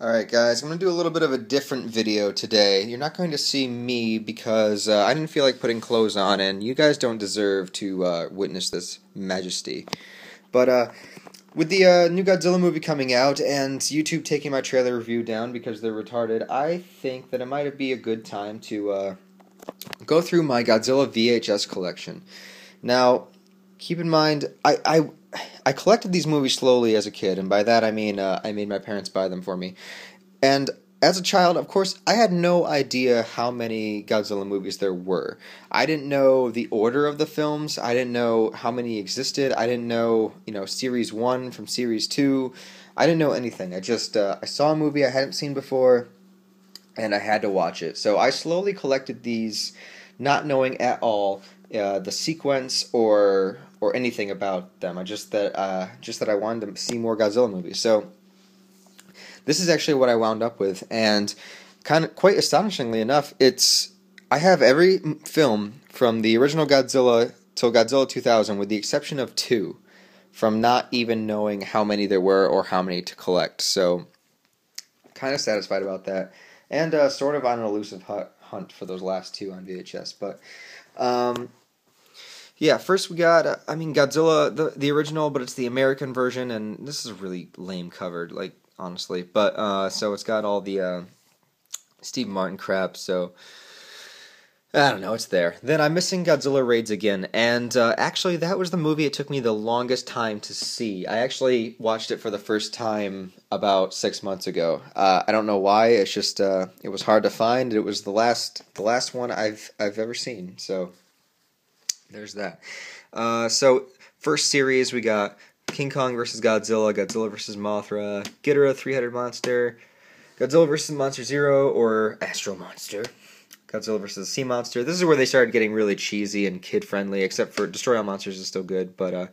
Alright guys, I'm going to do a little bit of a different video today. You're not going to see me because I didn't feel like putting clothes on, and you guys don't deserve to witness this majesty. But with the new Godzilla movie coming out and YouTube taking my trailer review down because they're retarded, I think that it might be a good time to go through my Godzilla VHS collection. Now, keep in mind, I collected these movies slowly as a kid, and by that I mean I made my parents buy them for me. And as a child, of course, I had no idea how many Godzilla movies there were. I didn't know the order of the films. I didn't know how many existed. I didn't know, Series 1 from Series 2. I didn't know anything. I just I saw a movie I hadn't seen before, and I had to watch it. So I slowly collected these, not knowing at all the sequence or anything about them. I just that I wanted to see more Godzilla movies. So this is actually what I wound up with, and quite astonishingly enough, I have every film from the original Godzilla till Godzilla 2000, with the exception of 2, from not even knowing how many there were or how many to collect. So kind of satisfied about that, and sort of on an elusive hunt for those last 2 on VHS. But yeah, first we got, Godzilla, the original, but it's the American version, and this is a really lame cover, honestly. But, so it's got all the, Steve Martin crap, so, I don't know, it's there. Then I'm missing Godzilla Raids again, and, actually, that was the movie it took me the longest time to see. I actually watched it for the first time about 6 months ago. I don't know why, it's just, it was hard to find. It was the last one I've ever seen, so there's that. So, first series, we got King Kong vs. Godzilla, Godzilla vs. Mothra, Ghidorah 3-headed monster, Godzilla vs. Monster Zero, or Astro Monster, Godzilla vs. Sea Monster. This is where they started getting really cheesy and kid-friendly, except for Destroy All Monsters is still good, but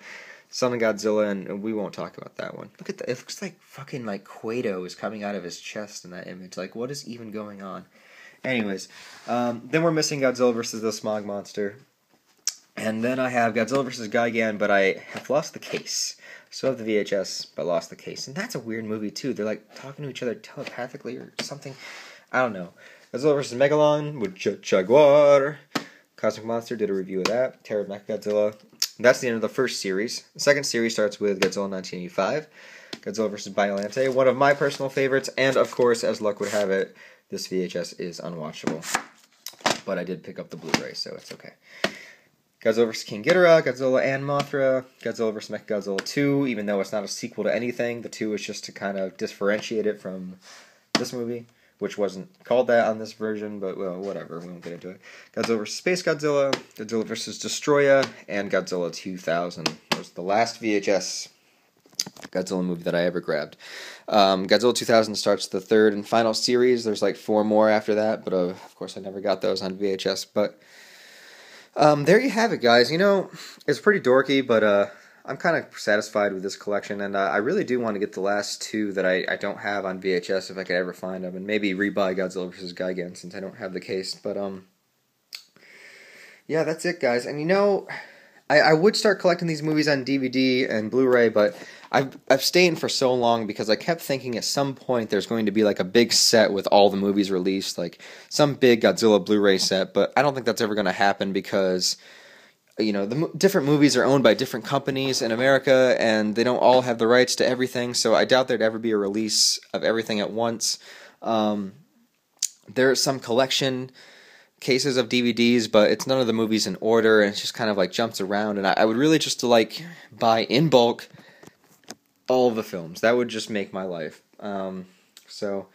Son of Godzilla, and we won't talk about that one. Look at that. It looks like fucking, Quato is coming out of his chest in that image. What is even going on? Anyways, then we're missing Godzilla vs. the Smog Monster. And then I have Godzilla vs. Gigan, but I have lost the case. Still have the VHS, but lost the case. And that's a weird movie, too. They're, talking to each other telepathically or something. I don't know. Godzilla vs. Megalon with Jaguar. Cosmic Monster, did a review of that. Terror of Mechagodzilla. That's the end of the first series. The second series starts with Godzilla 1985. Godzilla vs. Biollante, one of my personal favorites. And, of course, as luck would have it, this VHS is unwatchable. But I did pick up the Blu-ray, so it's okay. Godzilla vs. King Ghidorah, Godzilla and Mothra, Godzilla vs. Mechagodzilla 2, even though it's not a sequel to anything, the 2 is just to kind of differentiate it from this movie, which wasn't called that on this version, but, well, whatever, we won't get into it. Godzilla vs. Space Godzilla, Godzilla vs. Destroya, and Godzilla 2000. That was the last VHS Godzilla movie that I ever grabbed. Godzilla 2000 starts the third and final series. There's 4 more after that, but of course I never got those on VHS, but there you have it, guys. It's pretty dorky, but I'm kind of satisfied with this collection, and I really do want to get the last 2 that I don't have on VHS if I could ever find them, and maybe rebuy Godzilla vs. Gigan since I don't have the case. But yeah, that's it, guys. And I would start collecting these movies on DVD and Blu-ray, but I've stayed for so long because I kept thinking at some point there's going to be a big set with all the movies released, some big Godzilla Blu-ray set, but I don't think that's ever going to happen because, the different movies are owned by different companies in America, and they don't all have the rights to everything, so I doubt there'd ever be a release of everything at once. There are some collection cases of DVDs, but it's none of the movies in order, and it's just kind of jumps around, and I would really just buy in bulk all of the films. That would just make my life. So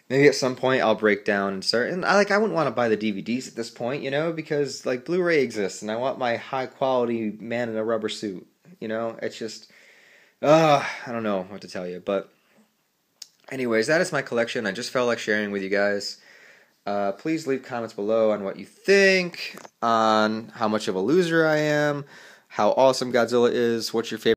maybe at some point I'll break down and start, and I wouldn't want to buy the DVDs at this point, because Blu-ray exists, and I want my high quality man in a rubber suit. It's just I don't know what to tell you, but anyways, that is my collection. I just felt like sharing with you guys. Please leave comments below on what you think, on how much of a loser I am, how awesome Godzilla is, what's your favorite